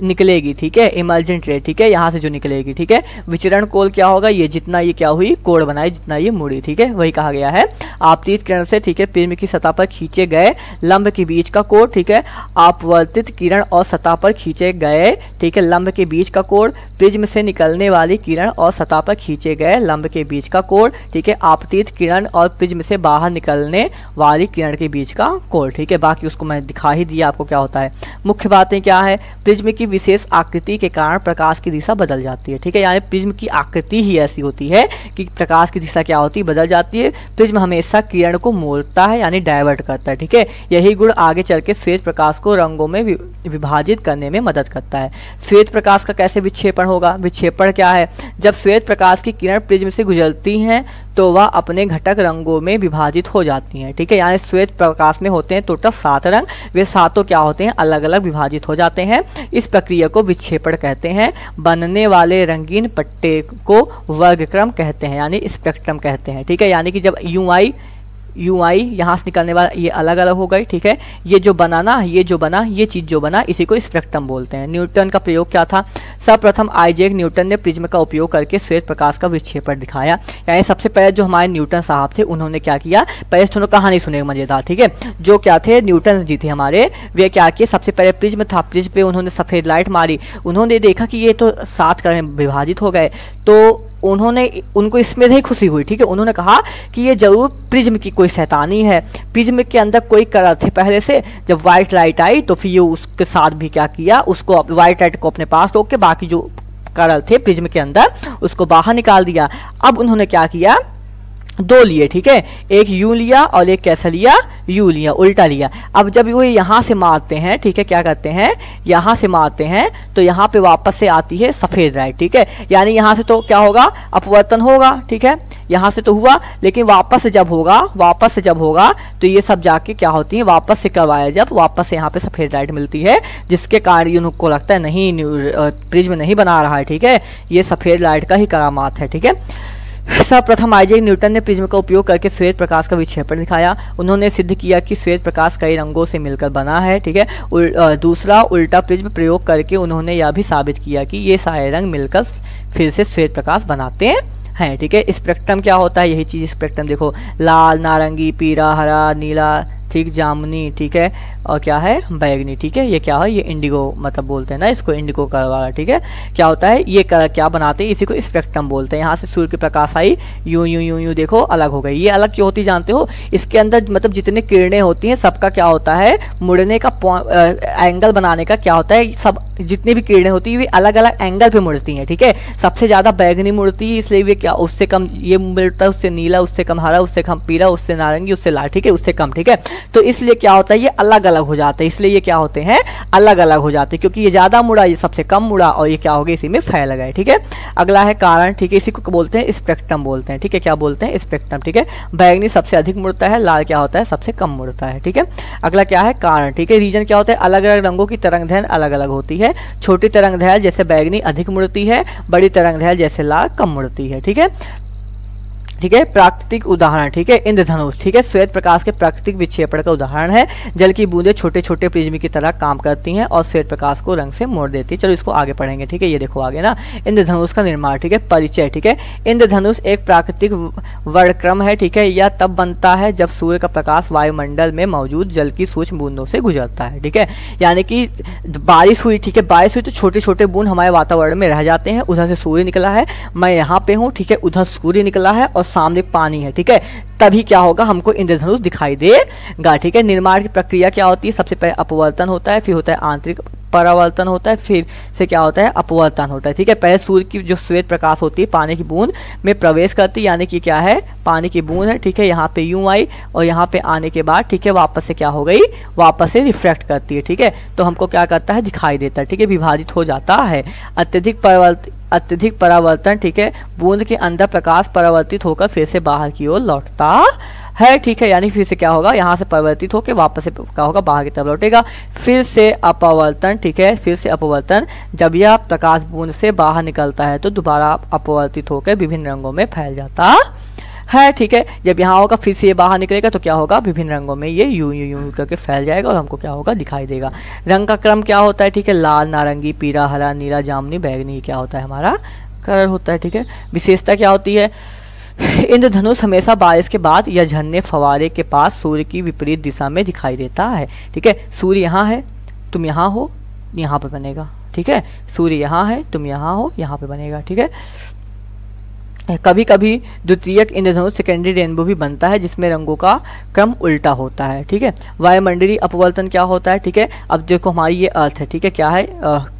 निकलेगी, ठीक है, इमर्जेंट रे, ठीक है, यहाँ से जो निकलेगी, ठीक है। विचरण कोण क्या होगा, ये जितना ये क्या हुई कोण बनाई, जितना ये मुड़ी, ठीक है, वही कहा गया है। आपतित किरण से, ठीक है, प्रिज्म की सतह पर खींचे गए लंब के बीच का कोण, ठीक है, अपवर्तित किरण और सतह पर खींचे गए, ठीक है, लंब के बीच का कोण, प्रिज्म से निकलने वाली किरण और सतह पर खींचे गए लंब के बीच का कोण, ठीक है, आपतित किरण और प्रिज्म से बाहर निकलने वाली किरण के बीच का कोण, ठीक है। बाकी उसको मैं दिखा ही दिया आपको क्या होता है। मुख्य बातें क्या है, प्रिज्म की विशेष आकृति के कारण प्रकाश की दिशा बदल जाती है, ठीक है, यानी प्रिज्म की आकृति ही ऐसी होती है कि प्रकाश की दिशा क्या होती है, बदल जाती है। प्रिज्म हमेशा किरण को मोड़ता है यानी डाइवर्ट करता है, ठीक है। यही गुण आगे चल के श्वेत प्रकाश को रंगों में विभाजित करने में मदद करता है। श्वेत प्रकाश का कैसे विक्षेपण होगा, विक्षेपण क्या है, जब श्वेत प्रकाश की किरण प्रिज्म से गुजरती हैं तो वह अपने घटक रंगों में विभाजित हो जाती हैं, ठीक है, यानी श्वेत प्रकाश में होते हैं टोटल 7 रंग, वे सातों क्या होते हैं, अलग अलग विभाजित हो जाते हैं। इस प्रक्रिया को विक्षेपण कहते हैं। बनने वाले रंगीन पट्टे को वर्गक्रम कहते हैं यानी स्पेक्ट्रम कहते हैं, ठीक है, यानी कि जब यूं आई यहाँ से निकलने वाला ये अलग अलग हो गई, ठीक है, ये जो बना ना, ये जो बना, ये चीज़ जो बना, इसी को स्पेक्ट्रम बोलते हैं। न्यूटन का प्रयोग क्या था, सर्वप्रथम आइजैक न्यूटन ने प्रिज्म का उपयोग करके श्वेत प्रकाश का विक्षेपण दिखाया। यानी सबसे पहले जो हमारे न्यूटन साहब थे उन्होंने क्या किया, पहले थोड़ा कहानी सुनेगा मजेदार, ठीक है। जो क्या थे, न्यूटन जी थे हमारे, वे क्या किए, सबसे पहले प्रिज्म था, प्रिज्म पे उन्होंने सफ़ेद लाइट मारी, उन्होंने देखा कि ये तो 7 कण विभाजित हो गए, तो उनको इसमें नहीं खुशी हुई, ठीक है, उन्होंने कहा कि ये जरूर प्रिज्म की कोई शैतानी है, प्रिज्म के अंदर कोई कलर थे पहले से, जब व्हाइट लाइट आई तो फिर ये उसके साथ भी क्या किया, उसको व्हाइट लाइट को अपने पास रोक के बाकी जो कलर थे प्रिज्म के अंदर उसको बाहर निकाल दिया। अब उन्होंने क्या किया, 2 लिए, ठीक है, एक यूं लिया और एक कैसा लिया, यूं लिया, उल्टा लिया। अब जब वो यहाँ से मारते हैं, ठीक है, क्या करते हैं, यहाँ से मारते हैं तो यहाँ पे वापस से आती है सफ़ेद लाइट, ठीक है, यानी यहाँ से तो क्या होगा, अपवर्तन होगा, ठीक है, यहाँ से तो हुआ, लेकिन वापस से जब होगा तो ये सब जाके क्या होती है, वापस से कब आया, जब वापस से यहाँ पे सफ़ेद लाइट मिलती है, जिसके कारण उनको लगता है नहीं प्रिज्म नहीं बना रहा है, ठीक है, ये सफ़ेद लाइट का ही करामात है, ठीक है। सर्वप्रथम आइजैक न्यूटन ने प्रिज्म का उपयोग करके श्वेत प्रकाश का विक्षेपण दिखाया। उन्होंने सिद्ध किया कि श्वेत प्रकाश कई रंगों से मिलकर बना है, ठीक है। दूसरा उल्टा प्रिज्म प्रयोग करके उन्होंने यह भी साबित किया कि ये सारे रंग मिलकर फिर से श्वेत प्रकाश बनाते हैं, ठीक है। स्पेक्ट्रम क्या होता है, यही चीज़ स्पेक्ट्रम देखो, लाल, नारंगी, पीला, हरा, नीला, ठीक, जामुनी, ठीक है, और क्या है, बैगनी, ठीक है, ये क्या है, ये इंडिगो मतलब बोलते हैं ना इसको, इंडिगो कलर वाला, ठीक है। क्या होता है, ये कलर क्या बनाते हैं, इसी को स्पेक्ट्रम बोलते हैं। यहाँ से सूर्य की प्रकाश आई, यूं यूं यूं यूं देखो अलग हो गई, ये अलग क्यों होती जानते हो, इसके अंदर मतलब जितने किरणें होती हैं सबका क्या होता है, मुड़ने का एंगल बनाने का क्या होता है, सब जितनी भी किरणें होती है वे अलग अलग एंगल पे मुड़ती हैं, ठीक है। सबसे ज़्यादा बैगनी मुड़ती है, इसलिए वे क्या, उससे कम ये मुड़ता है, उससे नीला, उससे कम हरा, उससे कम पीला, उससे नारंगी, उससे लाल, ठीक है, उससे कम, ठीक है। तो इसलिए क्या होता है, ये अलग अलग हो जाते हैं, इसलिए ये क्या होते हैं, अलग अलग हो जाते हैं, क्योंकि ये ज़्यादा मुड़ा, ये सबसे कम मुड़ा, और ये क्या हो गया, इसी में फैल गए, ठीक है। अगला है कारण, ठीक है, इसी को बोलते हैं स्पेक्ट्रम बोलते हैं, ठीक है, क्या बोलते हैं, स्पेक्ट्रम, ठीक है। बैगनी सबसे अधिक मुड़ता है, लाल क्या होता है, सबसे कम मुड़ता है, ठीक है। अगला क्या है, कारण, ठीक है। रीजन क्या होता है, अलग अलग रंगों की तरंग दैर्घ्य अलग अलग होती है। छोटी तरंग दैर्घ्य जैसे बैगनी अधिक मुड़ती है, बड़ी तरंग दैर्घ्य जैसे लाल कम मुड़ती है, ठीक है। ठीक है, प्राकृतिक उदाहरण, ठीक है, इंद्रधनुष, ठीक है, श्वेत प्रकाश के प्राकृतिक विक्षेपण का उदाहरण है। जल की बूंदें छोटे छोटे प्रिज्म की तरह काम करती हैं और श्वेत प्रकाश को रंग से मोड़ देती है। चलो इसको आगे पढ़ेंगे, ठीक है, ये देखो आगे ना, इंद्रधनुष का निर्माण, ठीक है, परिचय, ठीक है। इंद्रधनुष एक प्राकृतिक वर्णक्रम है, ठीक है, यह तब बनता है जब सूर्य का प्रकाश वायुमंडल में मौजूद जल की सूक्ष्म बूंदों से गुजरता है, ठीक है। यानी कि बारिश हुई, ठीक है, बारिश हुई तो छोटे छोटे बूंद हमारे वातावरण में रह जाते हैं, उधर से सूर्य निकला है, मैं यहाँ पे हूँ, ठीक है, उधर सूर्य निकला है और सामने पानी है, ठीक है, तभी क्या होगा, हमको इंद्रधनुष दिखाई देगा, ठीक है। निर्माण की प्रक्रिया क्या होती है, सबसे पहले अपवर्तन होता है, फिर होता है आंतरिक परावर्तन होता है, फिर से क्या होता है, अपवर्तन होता है, ठीक है। पहले सूर्य की जो श्वेत प्रकाश होती है पानी की बूंद में प्रवेश करती है, यानी कि क्या है, पानी की बूंद है, ठीक है, यहाँ पे यूं आई और यहाँ पे आने के बाद, ठीक है, वापस से क्या हो गई, वापस से रिफ्लेक्ट करती है, ठीक है, तो हमको क्या करता है, दिखाई देता है, ठीक है, विभाजित हो जाता है। अत्यधिक परावर्तन, ठीक है, बूंद के अंदर प्रकाश परावर्तित होकर फिर से बाहर की ओर लौटता है, ठीक है, यानी फिर से क्या होगा, यहाँ से परिवर्तित होकर वापस से क्या होगा, बाहर की तरफ लौटेगा। फिर से अपवर्तन, ठीक है, फिर से अपवर्तन, जब यह प्रकाश बूंद से बाहर निकलता है तो दोबारा अपवर्तित होकर विभिन्न रंगों में फैल जाता है, ठीक है। जब यहाँ होगा फिर से ये बाहर निकलेगा तो क्या होगा, विभिन्न रंगों में ये यूं यूं यूं करके फैल जाएगा और हमको क्या होगा, दिखाई देगा। रंग का क्रम क्या होता है, ठीक है, लाल, नारंगी, पीला, हरा, नीला, जामुनी, बैंगनी, क्या होता है हमारा कलर होता है, ठीक है। विशेषता क्या होती है, इंद्रधनुष हमेशा बारिश के बाद या झरने फवारे के पास सूर्य की विपरीत दिशा में दिखाई देता है, ठीक है। सूर्य यहाँ है, तुम यहाँ हो, यहाँ पे बनेगा, ठीक है। सूर्य यहाँ है, तुम यहाँ हो, यहाँ पे बनेगा, ठीक है। कभी कभी द्वितीयक इंद्रधनुष सेकेंडरी रेनबो भी बनता है जिसमें रंगों का क्रम उल्टा होता है, ठीक है। वायुमंडलीय अपवर्तन क्या होता है, ठीक है। अब देखो हमारी ये अर्थ है, ठीक है, क्या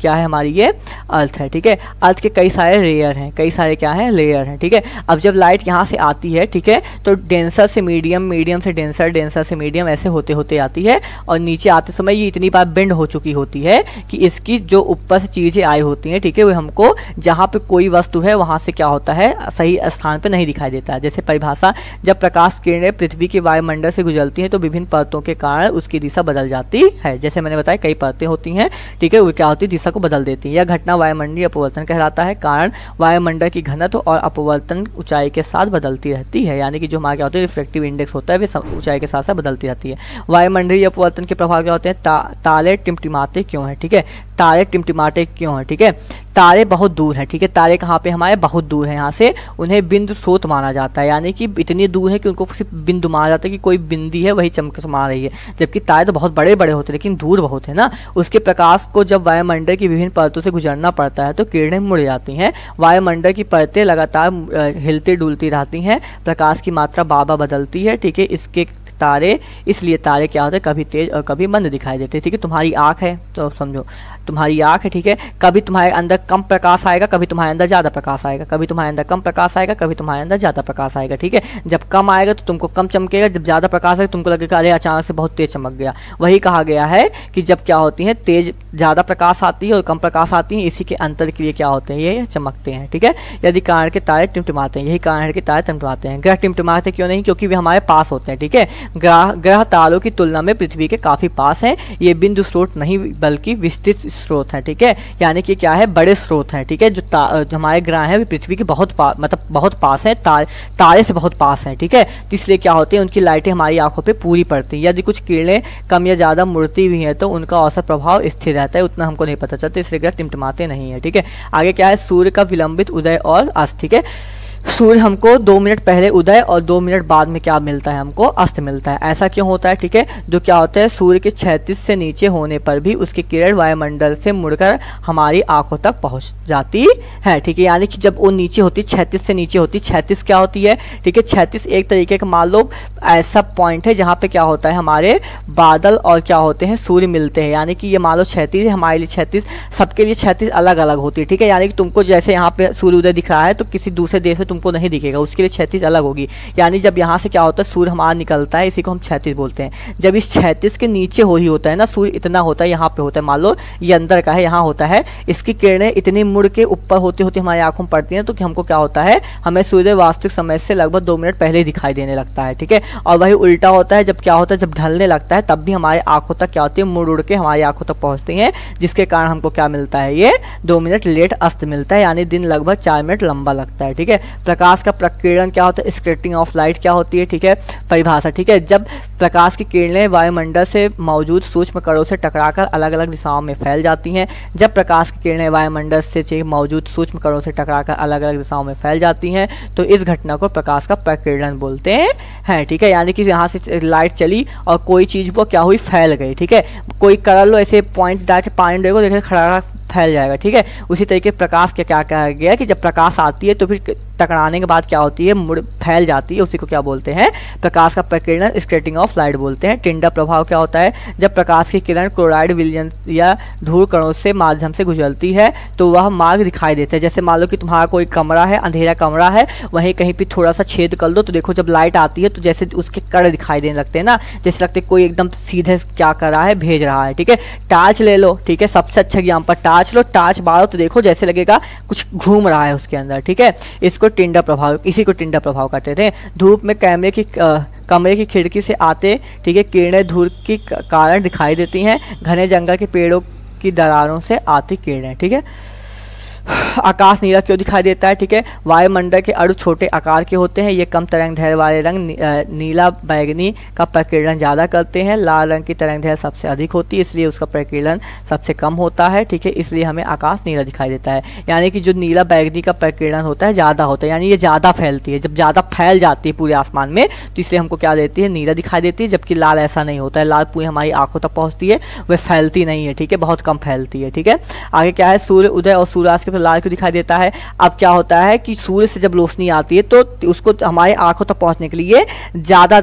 है हमारी ये अर्थ है, ठीक है। अर्थ के कई सारे लेयर हैं, कई सारे क्या हैं, लेयर हैं, ठीक है। अब जब लाइट यहाँ से आती है, ठीक है, तो डेंसर से मीडियम, मीडियम से डेंसर, डेंसर से मीडियम, ऐसे होते होते आती है और नीचे आते समय ये इतनी बार बेंड हो चुकी होती है कि इसकी जो ऊपर से चीज़ें आई होती हैं, ठीक है, वो हमको जहाँ पे कोई वस्तु है वहाँ से क्या होता है, सही स्थान पे नहीं दिखाई देता है। जैसे परिभाषा, जब प्रकाश किरणें पृथ्वी के वायुमंडल से गुजरती हैं तो विभिन्न परतों के कारण उसकी दिशा बदल जाती है। जैसे मैंने बताया कई परतें होती हैं, ठीक है, वो क्या होती है, दिशा को बदल देती है। यह घटना वायुमंडलीय अपवर्तन कहलाता है। कारण वायुमंडल की घनत्व और अपवर्तन ऊंचाई के साथ बदलती रहती है, यानी कि जो हमारा क्या होता है रिफ्लेक्टिव इंडेक्स होता है वे ऊंचाई के साथ साथ बदलती रहती है। वायुमंडलीय अपवर्तन के प्रभाव क्या होते हैं, तारे टिमटिमाते क्यों हैं, ठीक है, तारे टिमटिमाते क्यों हैं, ठीक है। तारे बहुत दूर हैं, ठीक है, तारे कहाँ पे हमारे बहुत दूर हैं यहाँ से, उन्हें बिंदु स्रोत माना जाता है, यानी कि इतनी दूर है कि उनको सिर्फ बिंदु माना जाता है कि कोई बिंदी है वही चमकमा रही है, जबकि तारे तो बहुत बड़े बड़े होते हैं लेकिन दूर बहुत है ना। उसके प्रकाश को जब वायुमंडल की विभिन्न परतों से गुजरना पड़ता है तो किरणें मुड़ जाती हैं। वायुमंडल की परतें लगातार हिलती डुलती रहती हैं, प्रकाश की मात्रा बार बार बदलती है, ठीक है। इसके तारे, इसलिए तारे क्या होते हैं, कभी तेज और कभी मंद दिखाई देते हैं, ठीक है। तुम्हारी आँख है तो समझो तुम्हारी आँख है, ठीक है, कभी तुम्हारे अंदर कम प्रकाश आएगा, कभी तुम्हारे अंदर ज़्यादा प्रकाश आएगा, कभी तुम्हारे अंदर कम प्रकाश आएगा, कभी तुम्हारे अंदर ज़्यादा प्रकाश आएगा, ठीक है। जब कम आएगा तो तुमको कम चमकेगा, जब ज़्यादा प्रकाश आएगा तुमको लगेगा अरे अचानक से बहुत तेज चमक गया। वही कहा गया है कि जब क्या होती है, तेज ज़्यादा प्रकाश आती है और कम प्रकाश आती है, इसी के अंतर के लिए क्या होते हैं, ये चमकते हैं, ठीक है। यदि कारण के तारे टिमटिमाते हैं, यही कारण है कि तारे टिमटिमाते हैं। ग्रह टिमटिमाते क्यों नहीं, क्योंकि वे हमारे पास होते हैं, ठीक है। ग्रह तारों की तुलना में पृथ्वी के काफ़ी पास हैं। ये बिंदु स्रोत नहीं बल्कि विस्तृत स्रोत हैं, ठीक है, यानी कि क्या है, बड़े स्रोत हैं, ठीक है। जो हमारे ग्रह हैं वे पृथ्वी के बहुत पास हैं, तारे से बहुत पास हैं, ठीक है। तो इसलिए क्या होते हैं, उनकी लाइटें हमारी आंखों पे पूरी पड़ती हैं। यदि कुछ किरणें कम या ज़्यादा मुड़ती भी हैं तो उनका औसत प्रभाव स्थिर रहता है, उतना हमको नहीं पता चलता, इसलिए ग्रह टिमटिमाते नहीं है, ठीक है। आगे क्या है, सूर्य का विलंबित उदय और अस्त, ठीक है। सूर्य हमको 2 मिनट पहले उदय और 2 मिनट बाद में क्या मिलता है, हमको अस्त मिलता है। ऐसा क्यों होता है, ठीक है। जो क्या होता है, सूर्य के क्षैतिज से नीचे होने पर भी उसकी किरण वायुमंडल से मुड़कर हमारी आंखों तक पहुंच जाती है, ठीक है। यानी कि जब वो नीचे होती, क्षैतिज से नीचे होती, क्षैतिज क्या होती है, ठीक है, क्षैतिज एक तरीके का मान लो ऐसा पॉइंट है जहाँ पे क्या होता है, हमारे बादल और क्या होते हैं, सूर्य मिलते हैं। यानी कि ये मान लो क्षैतिज है, हमारे लिए क्षैतिज, सबके लिए क्षैतिज अलग अलग होती है, ठीक है। यानी कि तुमको जैसे यहाँ पे सूर्योदय दिख रहा है तो किसी दूसरे देश में तुमको नहीं दिखेगा, उसके लिए क्षैतिज अलग होगी। यानी जब यहाँ से क्या होता है, सूर्य हमारा निकलता है, इसी को हम क्षैतिज बोलते हैं। जब इस क्षैतिज के नीचे हो ही होता है ना, सूर्य इतना होता है, यहाँ पे होता है, मान लो ये अंदर का है, यहाँ होता है, इसकी किरणें इतनी मुड़ के ऊपर होते होते हमारी आंखों में पड़ती हैं, तो हमको क्या होता है, हमें सूर्य वास्तविक समय से लगभग 2 मिनट पहले ही दिखाई देने लगता है, ठीक है। और वही उल्टा होता है, जब क्या होता है, जब ढलने लगता है तब भी हमारे आंखों तक क्या होती है, मुड़ उड़ के हमारी आंखों तक पहुँचती हैं, जिसके कारण हमको क्या मिलता है, ये 2 मिनट लेट अस्त मिलता है, यानी दिन लगभग 4 मिनट लंबा लगता है, ठीक है। प्रकाश का प्रकीर्णन क्या होता है, स्कैटरिंग ऑफ लाइट क्या होती है, ठीक है, परिभाषा, ठीक है। जब प्रकाश की किरणें वायुमंडल से मौजूद सूक्ष्म कणों से टकराकर अलग अलग दिशाओं में फैल जाती हैं। जब प्रकाश की किरणें वायुमंडल से मौजूद सूक्ष्म कणों से टकराकर अलग अलग दिशाओं में फैल जाती हैं तो इस घटना को प्रकाश का प्रकीर्णन बोलते हैं, ठीक है। यानी कि यहाँ से लाइट चली और कोई चीज़ को क्या हुई, फैल गई, ठीक है। कोई कर लो ऐसे पॉइंट डाल के पानी देखो, देखिए खड़ा फैल जाएगा, ठीक है। उसी तरीके प्रकाश के क्या कहा गया कि जब प्रकाश आती है तो फिर टकराने के बाद क्या होती है, मुड़ फैल जाती है, उसी को क्या बोलते हैं, प्रकाश का प्रकीर्णन, स्कैटरिंग ऑफ लाइट बोलते हैं। टिंडा प्रभाव क्या होता है, जब प्रकाश की किरण क्लोराइड विलयन या धूल कणों से माध्यम से गुजरती है तो वह मार्ग दिखाई देता है। जैसे मान लो कि तुम्हारा कोई कमरा है, अंधेरा कमरा है, वहीं कहीं पर थोड़ा सा छेद कर दो तो देखो जब लाइट आती है तो जैसे उसके कण दिखाई देने लगते हैं ना, जैसे लगते कोई एकदम सीधे क्या कर रहा है, भेज रहा है, ठीक है। टार्च ले लो, ठीक है, सबसे अच्छा एग्जाम्पल, टार्च लो, टार्च बारो तो देखो जैसे लगेगा कुछ घूम रहा है उसके अंदर, ठीक है। इसको टिंडा प्रभाव, इसी को टिंडा प्रभाव कहते थे। धूप में कमरे की खिड़की से आते, ठीक है, किरणें धूल के कारण दिखाई देती हैं। घने जंगल के पेड़ों की दरारों से आती किरणें, ठीक है। आकाश नीला क्यों दिखाई देता है, ठीक है। वायुमंडल के अणु छोटे आकार के होते हैं, ये कम तरंग दैर्ध्य वाले रंग नीला बैगनी का प्रकीर्णन ज़्यादा करते हैं। लाल रंग की तरंग दैर्ध्य सबसे अधिक होती है, इसलिए उसका प्रकीर्णन सबसे कम होता है, ठीक है। इसलिए हमें आकाश नीला दिखाई देता है। यानी कि जो नीला बैगनी का प्रकीर्णन होता है ज़्यादा होता है, यानी ये ज़्यादा फैलती है। जब ज़्यादा फैल जाती है पूरे आसमान में तो इससे हमको क्या देती है, नीला दिखाई देती है। जबकि लाल ऐसा नहीं होता है, लाल पूरी हमारी आंखों तक पहुँचती है, वह फैलती नहीं है, ठीक है, बहुत कम फैलती है, ठीक है। आगे क्या है, सूर्य उदय और सूर्यास्त के लाल क्यों दिखाई देता है। अब क्या होता है कि सूर्य से जब रोशनी आती है तो उसको हमारे आंखों तक पहुंचने के लिए ज़्यादा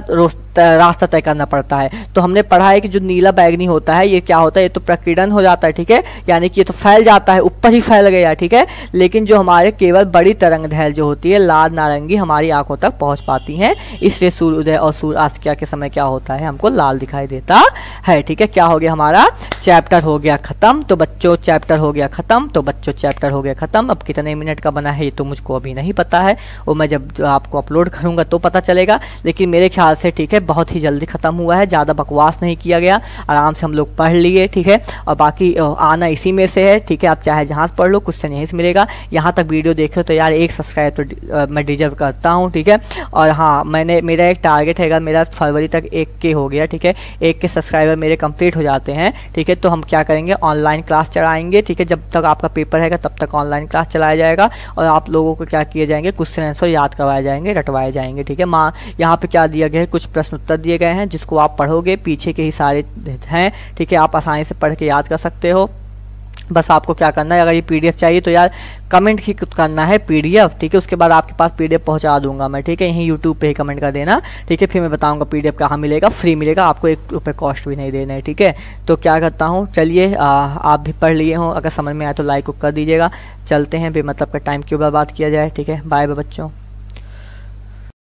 रास्ता तय करना पड़ता है। तो हमने पढ़ा है कि जो नीला बैगनी होता है ये क्या होता है, ये तो प्रकीर्णन हो जाता है, ठीक है, यानी कि ये तो फैल जाता है, ऊपर ही फैल गया, ठीक है। लेकिन जो हमारे केवल बड़ी तरंग दैर्ध्य जो होती है लाल नारंगी हमारी आंखों तक पहुंच पाती हैं, इसलिए सूर्य उदय और सूर्य अस्त के समय क्या होता है, हमको लाल दिखाई देता है, ठीक है। क्या हो गया, हमारा चैप्टर हो गया खत्म। तो बच्चों चैप्टर हो गया खत्म, तो बच्चों चैप्टर हो गया खत्म। अब कितने मिनट का बना है ये तो मुझको अभी नहीं पता है, और मैं जब आपको अपलोड करूंगा तो पता चलेगा, लेकिन मेरे ख्याल से ठीक है बहुत ही जल्दी ख़त्म हुआ है, ज़्यादा बकवास नहीं किया गया, आराम से हम लोग पढ़ लिए, ठीक है। और बाकी आना इसी में से है, ठीक है, आप चाहे जहाँ से पढ़ लो, कुछ से यहीं से मिलेगा। यहाँ तक वीडियो देखो तो यार एक सब्सक्राइब तो मैं डिजर्व करता हूँ, ठीक है। और हाँ, मेरा एक टारगेट है, मेरा फरवरी तक 1K हो गया, ठीक है, 1K सब्सक्राइबर मेरे कंप्लीट हो जाते हैं, ठीक है। तो हम क्या करेंगे, ऑनलाइन क्लास चलाएंगे, ठीक है। जब तक आपका पेपर रहेगा तब तक ऑनलाइन क्लास चलाया जाएगा, और आप लोगों को क्या किए जाएंगे, क्वेश्चन आंसर याद करवाए जाएंगे, रटवाए जाएंगे, ठीक है। यहाँ पे क्या दिया गया है, कुछ प्रश्न उत्तर दिए गए हैं जिसको आप पढ़ोगे, पीछे के ही सारे हैं, ठीक है, आप आसानी से पढ़ के याद कर सकते हो। बस आपको क्या करना है, अगर ये PDF चाहिए तो यार कमेंट ही करना है PDF, ठीक है। उसके बाद आपके पास PDF पहुंचा दूंगा मैं, ठीक है, यहीं YouTube पे ही कमेंट कर देना, ठीक है। फिर मैं बताऊंगा PDF कहाँ मिलेगा, फ्री मिलेगा, आपको 1 रुपये कॉस्ट भी नहीं देना है, ठीक है। तो क्या करता हूँ, चलिए आप भी पढ़ लिए हों, अगर समझ में आए तो लाइक कर दीजिएगा। चलते हैं, बेमतलब का टाइम क्यों बर्बाद किया जाए, ठीक है। बाय बाय बच्चों।